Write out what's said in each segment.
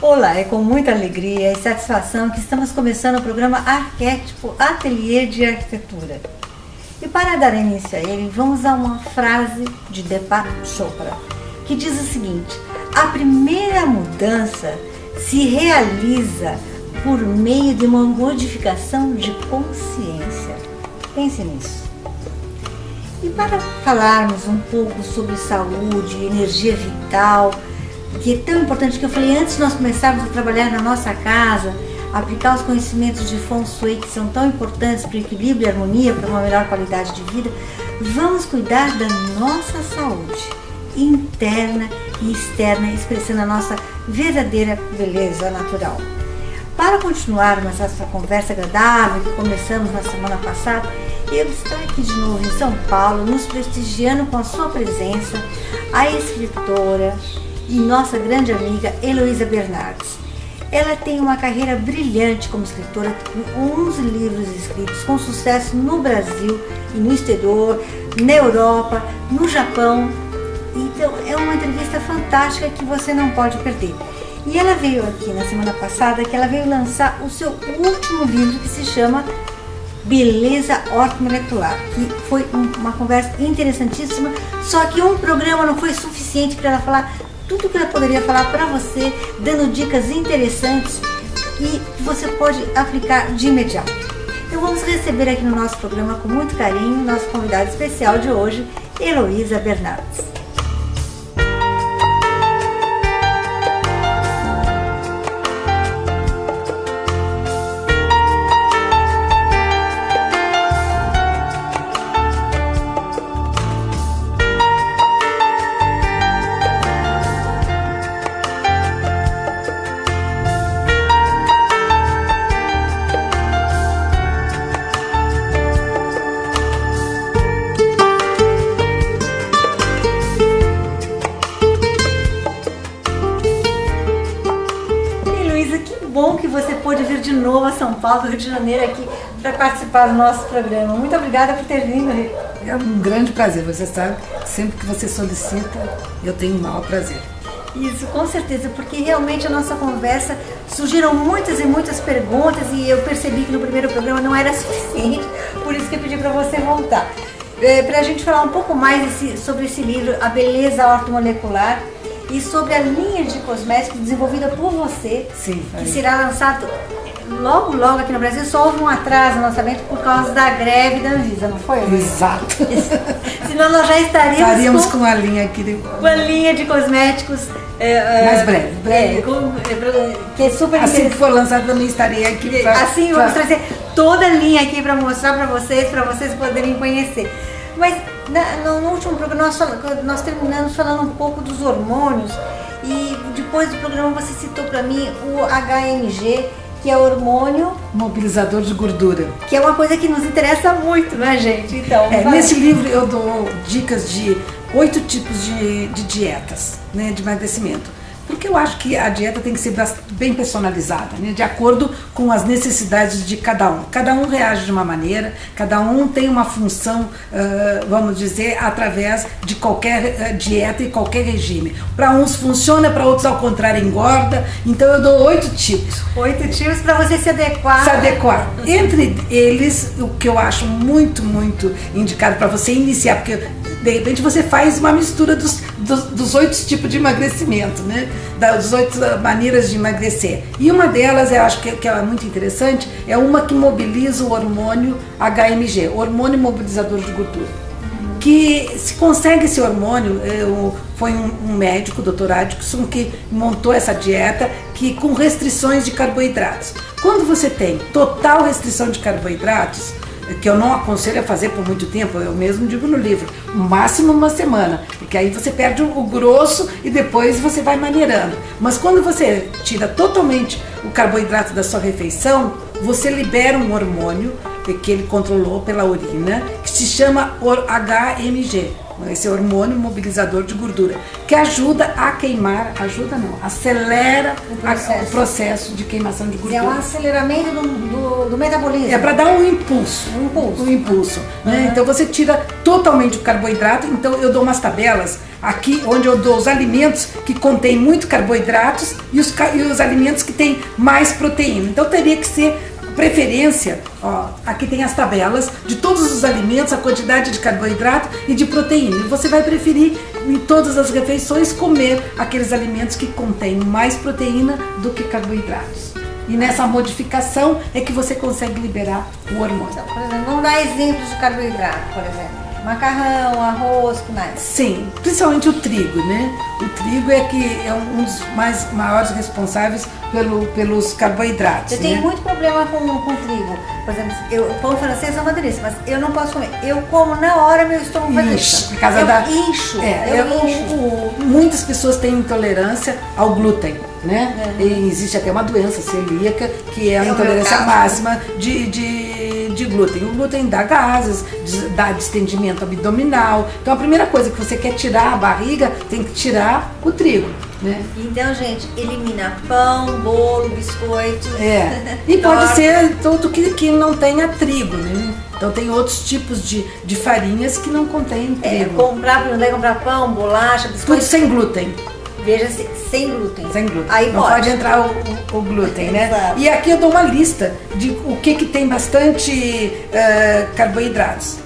Olá, é com muita alegria e satisfação que estamos começando o programa Arquétipo Ateliê de Arquitetura. E para dar início a ele, vamos a uma frase de Deepak Chopra, que diz o seguinte: a primeira mudança se realiza por meio de uma modificação de consciência. Pense nisso. E para falarmos um pouco sobre saúde, energia vital, que é tão importante, que eu falei antes de nós começarmos a trabalhar na nossa casa, aplicar os conhecimentos de Feng Shui, que são tão importantes para o equilíbrio e harmonia, para uma melhor qualidade de vida, vamos cuidar da nossa saúde interna e externa, expressando a nossa verdadeira beleza natural. Para continuarmos essa conversa agradável que começamos na semana passada, eu estou aqui de novo em São Paulo, nos prestigiando com a sua presença, a escritora e nossa grande amiga Heloísa Bernardes. Ela tem uma carreira brilhante como escritora, com 11 livros escritos com sucesso no Brasil e no exterior, na Europa, no Japão. Então é uma entrevista fantástica que você não pode perder. E ela veio aqui na semana passada, que ela veio lançar o seu último livro, que se chama Beleza Ortomolecular, que foi uma conversa interessantíssima, só que um programa não foi suficiente para ela falar tudo que ela poderia falar para você, dando dicas interessantes e que você pode aplicar de imediato. Então vamos receber aqui no nosso programa com muito carinho nosso convidado especial de hoje, Heloísa Bernardes. De novo a São Paulo, Rio de Janeiro, aqui para participar do nosso programa. Muito obrigada por ter vindo. É um grande prazer, você sabe, sempre que você solicita, eu tenho um maior prazer. Isso, com certeza, porque realmente a nossa conversa surgiram muitas e muitas perguntas e eu percebi que no primeiro programa não era suficiente, por isso que eu pedi para você voltar. Para a gente falar um pouco mais sobre esse livro, A Beleza Ortomolecular, e sobre a linha de cosméticos desenvolvida por você. Sim, que será lançado logo aqui no Brasil. Só houve um atraso no lançamento por causa da greve da Anvisa, não foi? Exato. Senão nós já estaríamos com a linha aqui com a linha de cosméticos mais breve. Que é super assim que for lançado também estarei aqui assim vamos trazer toda a linha aqui para mostrar para vocês poderem conhecer. Mas no último programa nós terminamos falando um pouco dos hormônios e depois do programa você citou para mim o HMG, que é o hormônio mobilizador de gordura, que é uma coisa que nos interessa muito, né, gente? Então, nesse livro eu dou dicas de 8 tipos de dietas, né, de emagrecimento. Porque eu acho que a dieta tem que ser bem personalizada, né? De acordo com as necessidades de cada um. Cada um reage de uma maneira, cada um tem uma função, vamos dizer, através de qualquer dieta e qualquer regime. Para uns funciona, para outros ao contrário engorda. Então eu dou 8 tipos. 8 tipos para você se adequar. Se adequar. Entre eles, o que eu acho muito indicado para você iniciar, porque de repente você faz uma mistura dos 8 tipos de emagrecimento, né? Das 8 maneiras de emagrecer. E uma delas, eu acho que é muito interessante, é uma que mobiliza o hormônio HMG, hormônio mobilizador de gordura. Que se consegue esse hormônio, foi um médico, o Dr. Adkisson, que montou essa dieta com restrições de carboidratos. Quando você tem total restrição de carboidratos, que eu não aconselho a fazer por muito tempo, eu mesmo digo no livro, máximo uma semana, porque aí você perde o grosso e depois você vai maneirando. Mas quando você tira totalmente o carboidrato da sua refeição, você libera um hormônio que ele controlou pela urina, que se chama HMG, esse hormônio mobilizador de gordura, que ajuda a queimar, acelera o processo de queimação de gordura. É um aceleramento do metabolismo. É para dar um impulso. Né? Então você tira totalmente o carboidrato. Então eu dou umas tabelas aqui onde eu dou os alimentos que contêm muito carboidratos e os alimentos que têm mais proteína. Então teria que ser preferência, ó, aqui tem as tabelas de todos os alimentos, a quantidade de carboidrato e de proteína. E você vai preferir em todas as refeições comer aqueles alimentos que contêm mais proteína do que carboidratos. E nessa modificação é que você consegue liberar o hormônio. Então, por exemplo, vamos dar exemplos de carboidrato, por exemplo. Macarrão, arroz, que mais? Sim, principalmente o trigo, né? O trigo é que é um dos maiores responsáveis pelos carboidratos. Eu tenho muito problema com trigo. Por exemplo, o pão francês é uma delícia, mas eu não posso comer. Eu como na hora, meu estômago vai deixar. Por causa eu incho. Muitas pessoas têm intolerância ao glúten, né? E existe até uma doença celíaca que é a intolerância máxima de glúten. O glúten dá gases, dá distendimento abdominal. Então a primeira coisa que você quer tirar a barriga, tem que tirar o trigo. Né? Então, gente, elimina pão, bolo, biscoito. E pode ser tudo que não tenha trigo, né? Então tem outros tipos de farinhas que não contêm trigo. Comprar pão, bolacha, biscoito. Tudo sem glúten. Veja-se, sem glúten. Sem glúten. Aí não pode entrar o glúten, né? Exato. E aqui eu dou uma lista de o que tem bastante carboidratos.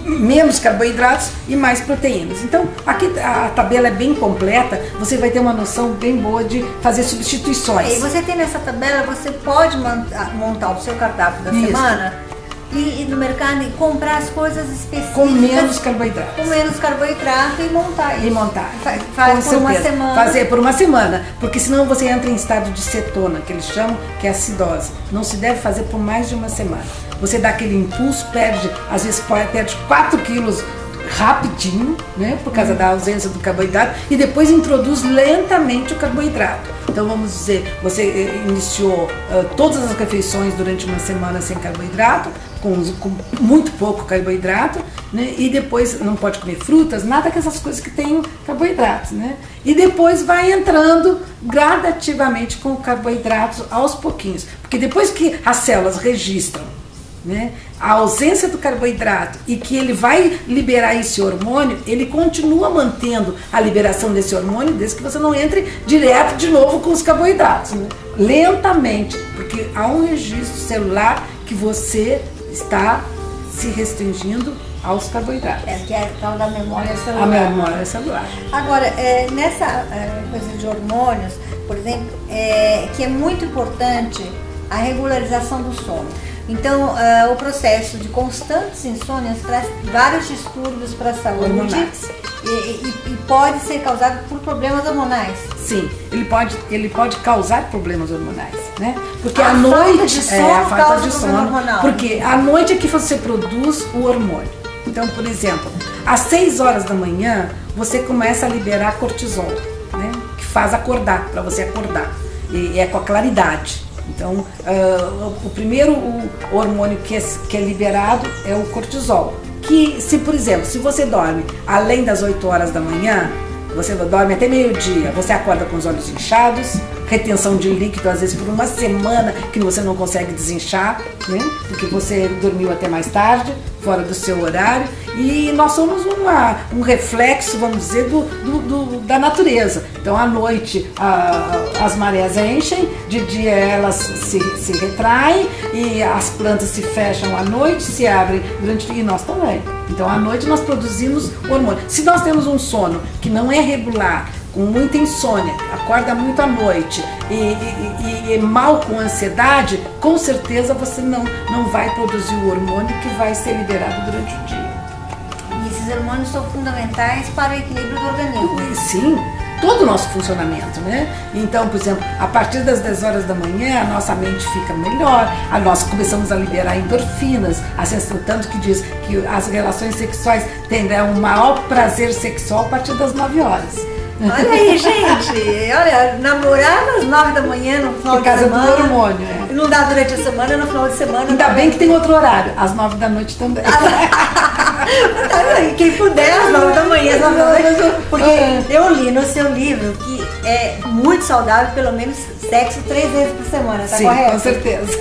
Menos carboidratos e mais proteínas. Então aqui a tabela é bem completa, você vai ter uma noção bem boa de fazer substituições. E você tem nessa tabela, você pode montar o seu cardápio da semana e ir no mercado e comprar as coisas específicas com menos carboidrato. Com menos carboidrato e montar isso. E montar. Faz por uma semana. Fazer por uma semana, porque senão você entra em estado de cetona, que eles chamam, que é acidose. Não se deve fazer por mais de uma semana. Você dá aquele impulso, às vezes perde 4 quilos rapidinho, né, por causa da ausência do carboidrato, e depois introduz lentamente o carboidrato. Então vamos dizer, você iniciou todas as refeições durante uma semana sem carboidrato, com muito pouco carboidrato, né, e depois não pode comer frutas, nada que essas coisas que tenham carboidratos, né, e depois vai entrando gradativamente com carboidratos aos pouquinhos, porque depois que as células registram, né, a ausência do carboidrato e que ele vai liberar esse hormônio, ele continua mantendo a liberação desse hormônio desde que você não entre direto de novo com os carboidratos, né? Lentamente, porque há um registro celular que você está se restringindo aos carboidratos. Que é a tal da memória celular. A memória celular. Agora, nessa coisa de hormônios, por exemplo, que é muito importante a regularização do sono. Então, o processo de constantes insônias traz vários distúrbios para a saúde e pode ser causado por problemas hormonais. Sim, ele pode causar problemas hormonais, né? Porque a noite de sono a falta de sono hormonal. Porque à noite é que você produz o hormônio. Então, por exemplo, às 6 horas da manhã você começa a liberar cortisol, né? Que faz acordar, para você acordar. E é com a claridade. Então, o primeiro hormônio que é liberado é o cortisol. Que, por exemplo, se você dorme além das 8 horas da manhã, você dorme até meio-dia, você acorda com os olhos inchados, retenção de líquido, às vezes por uma semana que você não consegue desinchar, né? Porque você dormiu até mais tarde, fora do seu horário, e nós somos um reflexo, vamos dizer, da natureza. Então à noite as marés enchem, de dia elas se retraem e as plantas se fecham à noite, se abrem durante o dia, e nós também. Então à noite nós produzimos hormônio. Se nós temos um sono que não é regular, com muita insônia, acorda muito à noite e mal com ansiedade, com certeza você não vai produzir o hormônio que vai ser liberado durante o dia. E esses hormônios são fundamentais para o equilíbrio do organismo. Sim, todo o nosso funcionamento, né? Então, por exemplo, a partir das 10 horas da manhã, a nossa mente fica melhor, nós começamos a liberar endorfinas, tanto que diz que as relações sexuais terão um maior prazer sexual a partir das 9 horas. Olha aí, gente. Olha, namorar às 9 da manhã no final de semana. Por causa do hormônio, Não dá durante a semana, no final de semana. Ainda bem que tem outro horário, às 9 da noite também. Quem puder, às 9 da manhã, às 9 da noite. Porque eu li no seu livro que é muito saudável, pelo menos sexo 3 vezes por semana, tá Sim, correto? com certeza.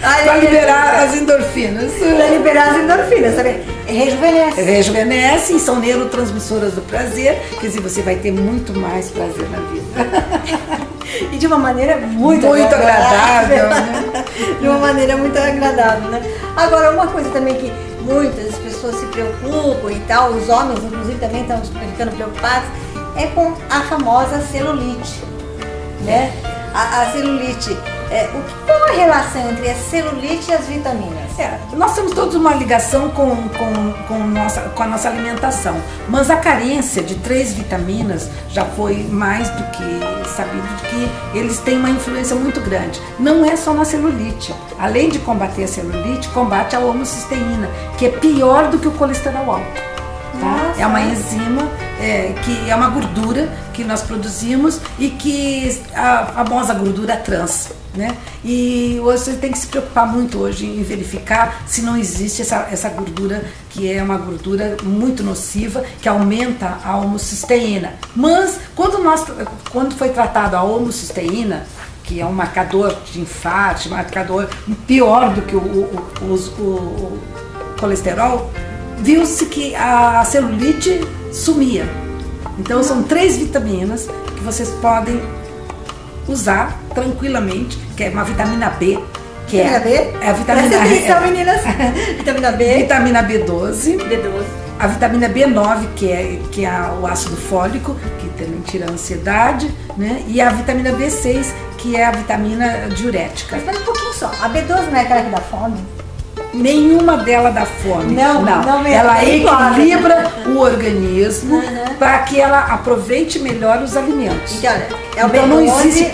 Para liberar as endorfinas. Para liberar as endorfinas, sabe? Rejuvenesce. Rejuvenescem, são neurotransmissoras do prazer, quer dizer, você vai ter muito mais prazer na vida. E de uma maneira muito agradável, né? De uma maneira muito agradável, né? Agora, uma coisa também que muitas pessoas se preocupam e tal, os homens inclusive também estão ficando preocupados, é com a famosa celulite, né? A celulite, qual a relação entre a celulite e as vitaminas? Nós temos todos uma ligação com a nossa alimentação, mas a carência de 3 vitaminas já foi mais do que sabido de que eles têm uma influência muito grande. Não é só na celulite. Além de combater a celulite, combate a homocisteína, que é pior do que o colesterol alto. Tá? É uma enzima, que é uma gordura que nós produzimos e que a famosa gordura trans, né? E você tem que se preocupar muito hoje em verificar se não existe essa gordura, que é uma gordura muito nociva, que aumenta a homocisteína. Mas quando foi tratado a homocisteína, que é um marcador de infarto, um marcador pior do que o colesterol, viu-se que a celulite sumia. Então são 3 vitaminas que vocês podem usar tranquilamente, que é uma vitamina B, que é a vitamina B. Meninas. Vitamina B. Vitamina B12. A vitamina B9, que é o ácido fólico, que também tira a ansiedade, né? E a vitamina B6, que é a vitamina diurética. Mas um pouquinho só. A B12 não é aquela que dá fome? Nenhuma dela dá fome. Não. Ela equilibra o organismo para que ela aproveite melhor os alimentos. Então não existe.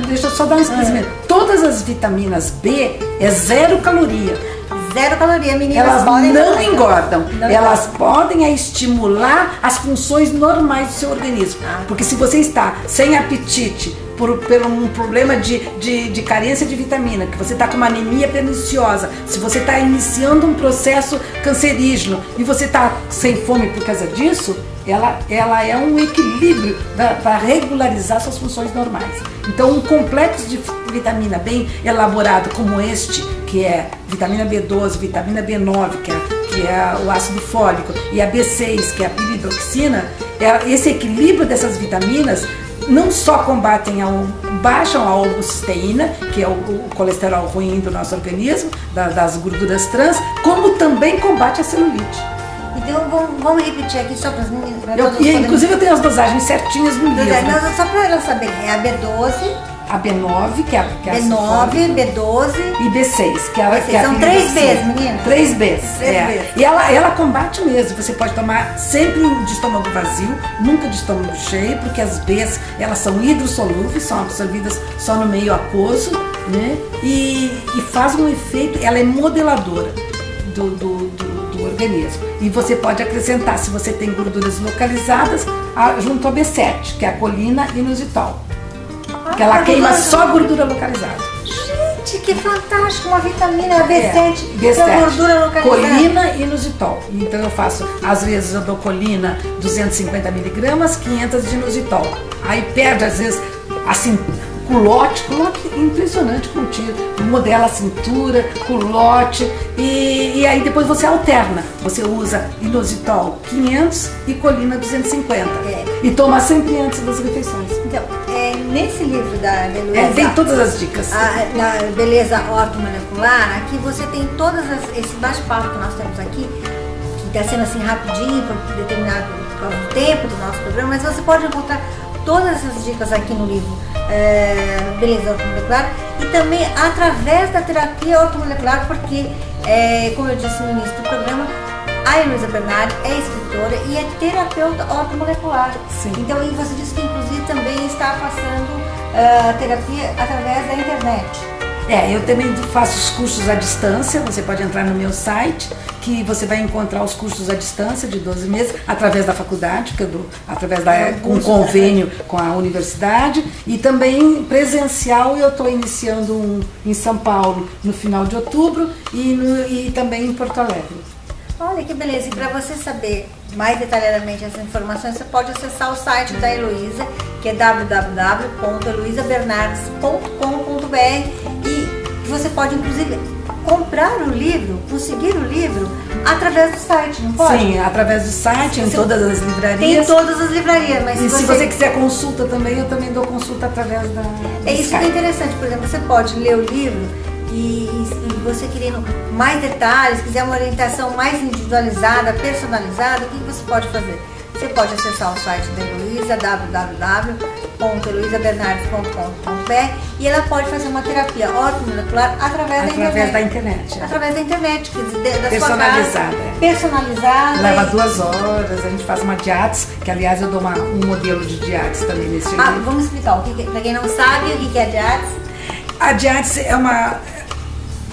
Deixa eu só dar um esclarecimento. Todas as vitaminas B é 0 caloria. 0 caloria, meninas. Elas não engordam. Elas podem estimular as funções normais do seu organismo. Porque se você está sem apetite, por um problema de carência de vitamina, que você está com uma anemia perniciosa, se você está iniciando um processo cancerígeno e você está sem fome por causa disso, ela é um equilíbrio para regularizar suas funções normais. Então, um complexo de vitamina bem elaborado como este, que é vitamina B12, vitamina B9, que é o ácido fólico, e a B6, que é a piridoxina, esse equilíbrio dessas vitaminas não só baixam a homocisteína, que é o colesterol ruim do nosso organismo, das gorduras trans, como também combate a celulite. Então vamos repetir aqui só para as meninas. Inclusive eu tenho as dosagens certinhas no livro. Só para elas saberem, é a B12... A B9, que é a B9, B12 e B6, que é são 3 Bs, meninas. 3 Bs. E ela combate mesmo. Você pode tomar sempre de estômago vazio, nunca de estômago cheio, porque as Bs, elas são hidrossolúveis, são absorvidas só no meio aquoso, né? E faz um efeito, ela é modeladora do organismo. E você pode acrescentar, se você tem gorduras localizadas, junto ao B7, que é a colina inositol. Que ela queima só gordura localizada. Gente, que fantástico! Uma vitamina B7, B7. Gordura localizada. Colina e inositol. Então eu faço, às vezes eu dou colina 250 miligramas, 500 de inositol. Aí perde, às vezes, assim, culote impressionante contigo. Modela a cintura, culote, e aí depois você alterna. Você usa inositol 500 e colina 250. E toma sempre antes das refeições. Então, nesse livro da Beleza... tem todas as dicas. Na Beleza Ortomolecular, aqui você tem esse bate-papo que nós temos aqui, que está sendo assim rapidinho, por determinado tempo do nosso programa, mas você pode encontrar todas essas dicas aqui no livro Beleza Ortomolecular e também através da terapia ortomolecular, porque, como eu disse no início do programa, a Heloísa Bernardi é escritora e é terapeuta ortomolecular. Sim. Então, e você disse que inclusive também está passando terapia através da internet. Eu também faço os cursos à distância. Você pode entrar no meu site, que você vai encontrar os cursos à distância de 12 meses, através da faculdade, que eu dou, com um convênio com a universidade, e também presencial. Eu estou iniciando um em São Paulo no final de outubro e também em Porto Alegre. Olha que beleza, e para você saber mais detalhadamente essas informações, você pode acessar o site da Heloísa, que é www.heloisabernardes.com.br, e você pode inclusive comprar o livro, conseguir o livro através do site, não pode? Sim, através do site, em todas as livrarias. Tem em todas as livrarias, mas se você quiser consulta também, eu também dou consulta através da isso que é interessante, por exemplo, você pode ler o livro e você querendo mais detalhes, quiser uma orientação mais individualizada, personalizada, o que você pode fazer? Você pode acessar o site da Heloísa, www.heloisabernardes.com.br, e ela pode fazer uma terapia ortomolecular através da internet. Através da internet, da personalizada. Sua casa, personalizada. Leva 2 horas, a gente faz uma diates, que aliás eu dou um modelo de diates também nesse livro. Vamos explicar, para quem não sabe, o que é a diates? A diates é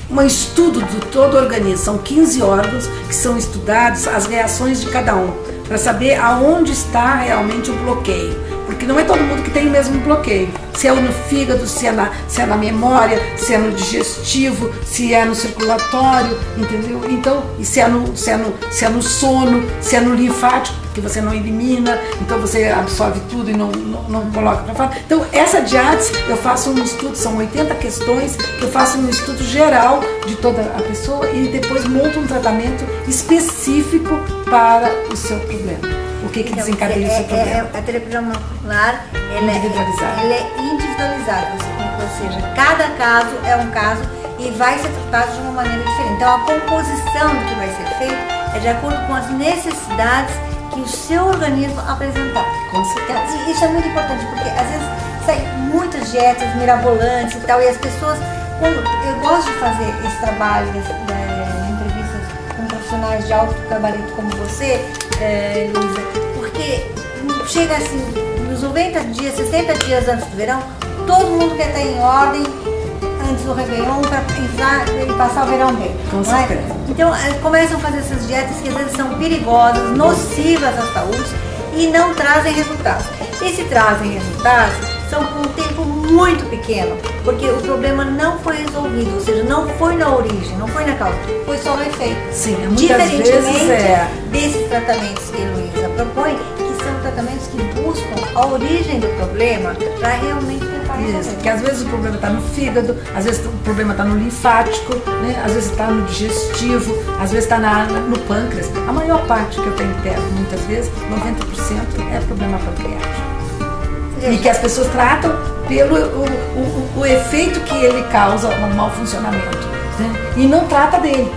um estudo de todo o organismo. São 15 órgãos que são estudados, as reações de cada um, para saber aonde está realmente o bloqueio. Porque não é todo mundo que tem o mesmo bloqueio. Se é no fígado, se é na memória, se é no digestivo, se é no circulatório, entendeu? Então, e se é no sono, se é no linfático, que você não elimina, então você absorve tudo e não coloca para fora. Então, essa diates, eu faço um estudo, são 80 questões, que eu faço um estudo geral de toda a pessoa e depois monto um tratamento específico para o seu problema. O que desencadeia o seu problema? A terapia molecular, ela é individualizada, ou seja, cada caso é um caso e vai ser tratado de uma maneira diferente. Então, a composição do que vai ser feito é de acordo com as necessidades que o seu organismo apresentar. Com certeza. E isso é muito importante, porque às vezes saem muitas dietas mirabolantes e tal, e as pessoas, eu gosto de fazer esse trabalho de entrevistas com profissionais de alto gabarito como você, Luísa, porque chega assim, nos 90 dias, 60 dias antes do verão, todo mundo quer estar em ordem antes do Réveillon para entrar e passar o verão bem. Com certeza. Então começam a fazer essas dietas que às vezes são perigosas, nocivas à saúde e não trazem resultados. E se trazem resultados, são com um tempo muito pequeno, porque o problema não foi resolvido, ou seja, não foi na origem, não foi na causa, foi só no efeito. Sim, muitas vezes desses tratamentos que a Heloísa propõe, que são tratamentos que buscam a origem do problema para realmente tentar resolver. Isso, porque às vezes o problema está no fígado, às vezes o problema está no linfático, né? Às vezes está no digestivo, às vezes está no pâncreas. A maior parte que eu tenho perto, muitas vezes, 90% é problema pancreático. E que as pessoas tratam pelo o efeito que ele causa no mau funcionamento, né? E não trata dele.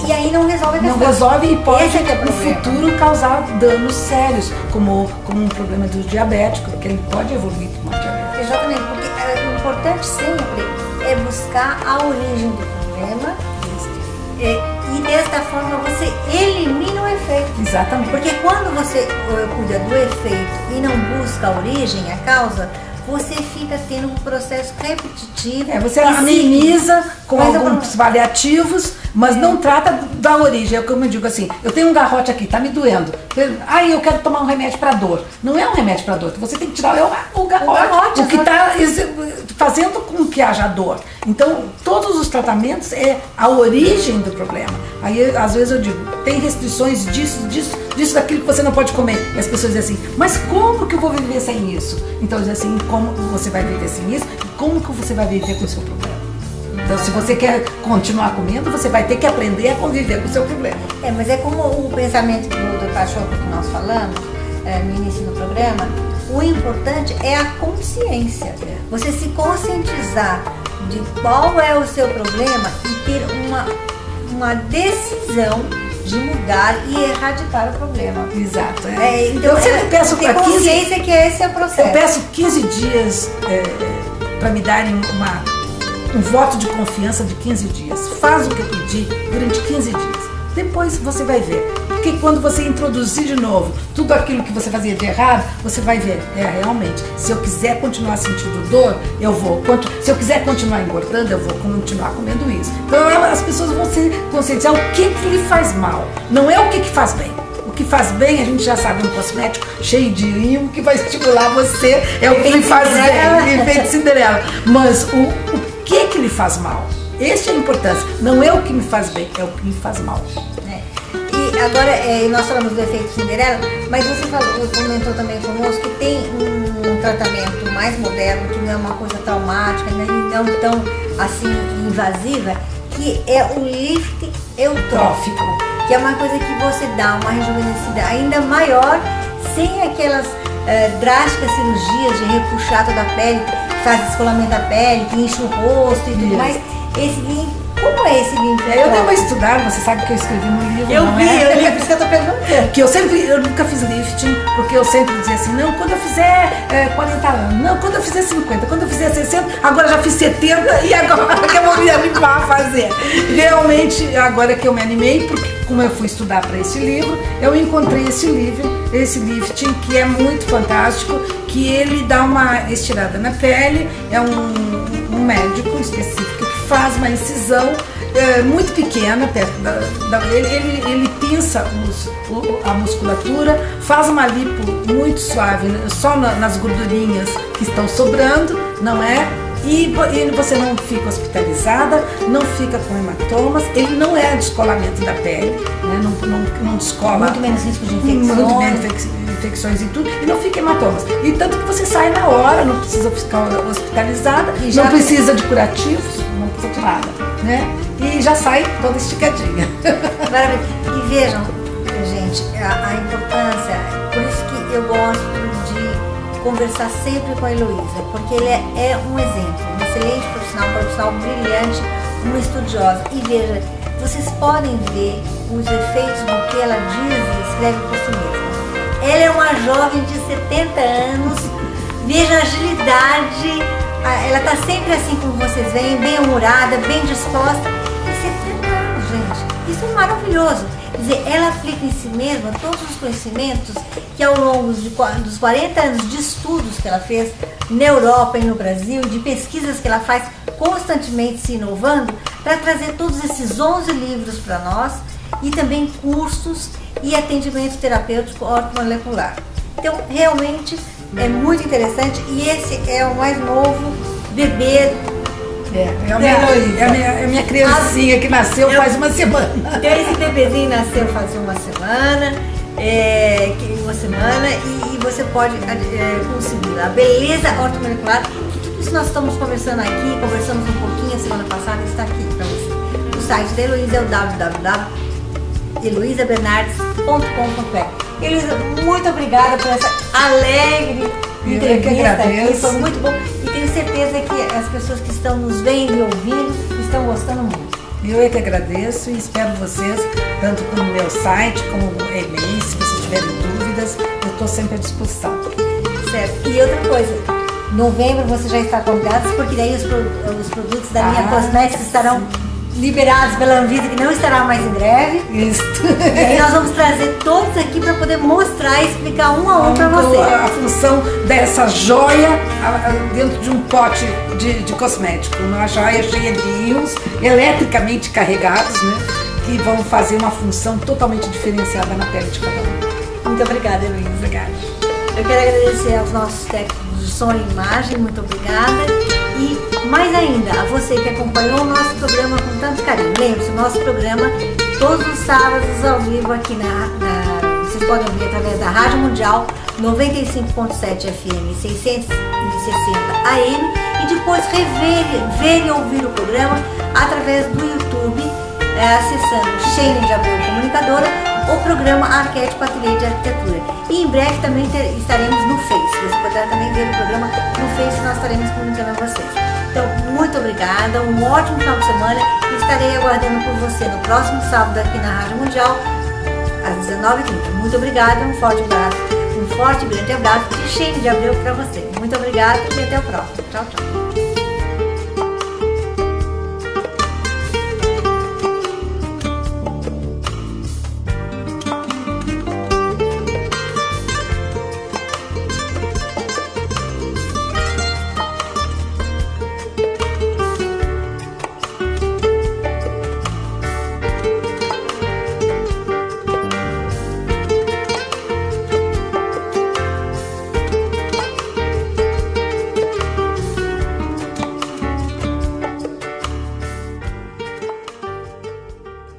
E aí não resolve a questão. Não resolve e pode no futuro causar danos sérios, como um problema do diabético, que ele pode evoluir para uma diabetes. Exatamente, porque o importante sempre é buscar a origem do problema e desta forma você elimina o efeito. Exatamente. Porque quando você cuida do efeito e não busca a origem, a causa, você fica tendo um processo repetitivo. Você ameniza com alguns paliativos, mas não trata da origem. É como eu digo assim, eu tenho um garrote aqui, tá me doendo. Aí eu quero tomar um remédio para dor. Não é um remédio para dor, você tem que tirar o garrote, o que está fazendo com que haja dor. Então, todos os tratamentos é a origem do problema. Aí, às vezes eu digo, tem restrições disso, daquilo que você não pode comer. E as pessoas dizem assim, mas como que eu vou viver sem isso? Então, eu digo assim, como você vai viver sem isso? Como que você vai viver com o seu problema? Então, se você quer continuar comendo, você vai ter que aprender a conviver com o seu problema. Mas é como o pensamento do cachorro que nós falamos no início do programa, o importante é a consciência. Você se conscientizar de qual é o seu problema e ter uma decisão de mudar e erradicar o problema. Exato. Então, eu sempre peço para 15 consciência que esse é o processo. Eu peço 15 dias para me darem um voto de confiança de 15 dias. Faz o que eu pedi durante 15 dias. depois você vai ver. Porque quando você introduzir de novo tudo aquilo que você fazia de errado, você vai ver, realmente, se eu quiser continuar sentindo dor, eu vou. Se eu quiser continuar engordando, eu vou continuar comendo isso. Então as pessoas vão se conscientizar o que lhe faz mal, não é o que faz bem. O que faz bem, a gente já sabe, um cosmético cheio de ímã que vai estimular você, é o que lhe faz bem, efeito Cinderela. Mas o que lhe faz mal? Essa é a importância. Não é o que me faz bem, é o que me faz mal. E agora, nós falamos do efeito Cinderela, mas você comentou também conosco que tem um tratamento mais moderno, que não é uma coisa traumática, não tão assim invasiva, que é o lift eutrófico, que é uma coisa que você dá uma rejuvenescida ainda maior, sem aquelas drásticas cirurgias de repuxar toda a pele, que faz descolamento da pele, que enche o rosto e tudo mais. Esse lift, como é esse lift? Eu dei uma estudada, você sabe que eu escrevi no livro. Eu vi, por isso que eu tô perguntando. Que eu nunca fiz lifting, porque eu sempre dizia assim, não, quando eu fizer 40 anos, não, quando eu fizer 50, quando eu fizer 60, agora já fiz 70 e agora que eu vou me animar a fazer. Realmente, agora que eu me animei, porque como eu fui estudar para esse livro, eu encontrei esse lifting, que é muito fantástico, que ele dá uma estirada na pele, é um médico específico que faz uma incisão muito pequena, perto ele pinça a musculatura, faz uma lipo muito suave, só nas gordurinhas que estão sobrando, não é? E você não fica hospitalizada, não fica com hematomas, ele não é descolamento da pele, né? Não descola. Muito menos risco de infecções. Muito menos infecções e tudo, e não fica hematomas. E tanto que você sai na hora, não precisa ficar hospitalizada, não precisa de curativos, não precisa de nada, né? E já sai toda esticadinha. E vejam, gente, a importância, por isso que eu gosto de conversar sempre com a Heloísa, porque ele é um exemplo, um excelente profissional, um profissional brilhante, uma estudiosa. E veja, vocês podem ver os efeitos do que ela diz e escreve por si mesma. Ela é uma jovem de 70 anos, veja a agilidade, ela está sempre assim como vocês veem, bem humorada, bem disposta. E 70 anos, gente, isso é maravilhoso. Quer dizer, ela aplica em si mesma todos os conhecimentos que ao longo dos 40 anos de estudos que ela fez na Europa e no Brasil, de pesquisas que ela faz constantemente se inovando, para trazer todos esses 11 livros para nós e também cursos e atendimento terapêutico ortomolecular. Então, realmente é muito interessante e esse é o mais novo bebê. É a minha criancinha que nasceu faz uma semana. Esse bebezinho nasceu faz uma semana, e você pode conseguir a beleza ortomolecular. Tudo isso nós estamos conversando aqui, conversamos um pouquinho a semana passada, está aqui para você. O site da Heloísa é o www.heloisabernardes.com.br. Heloísa, muito obrigada por essa alegre entrevista aqui, foi muito bom. Tenho certeza que as pessoas que estão nos vendo e ouvindo estão gostando muito. Eu é que agradeço e espero vocês, tanto com o meu site como no e-mail, se vocês tiverem dúvidas, eu estou sempre à disposição. Certo. E outra coisa, em novembro você já está convidado, porque daí os produtos da linha Cosmética estarão liberados pela Anvisa, que não estará mais em greve. Isso. E aí nós vamos trazer todos aqui para poder mostrar e explicar um a um para você. A função dessa joia dentro de um pote de cosmético. Uma joia cheia de íons eletricamente carregados, né? Que vão fazer uma função totalmente diferenciada na pele de cada um. Muito obrigada, Heloísa. Obrigada. Eu quero agradecer aos nossos técnicos de som e imagem, muito obrigada. E mais ainda, a você que acompanhou o nosso programa com tanto carinho. Lembre-se, o nosso programa todos os sábados ao vivo aqui vocês podem ouvir através da Rádio Mundial 95.7 FM 660 AM e depois ver e ouvir o programa através do YouTube, acessando Sheine de Abreu Comunicadora, o programa Arquétipo Ateliê de Arquitetura. E em breve também estaremos no Face. Você poderá também ver o programa no Face, nós estaremos comunicando a vocês. Então, muito obrigada, um ótimo final de semana e estarei aguardando por você no próximo sábado aqui na Rádio Mundial, às 19h30. Muito obrigada, um forte abraço, um forte e grande abraço de Sheine de Abreu para você. Muito obrigada e até o próximo. Tchau, tchau.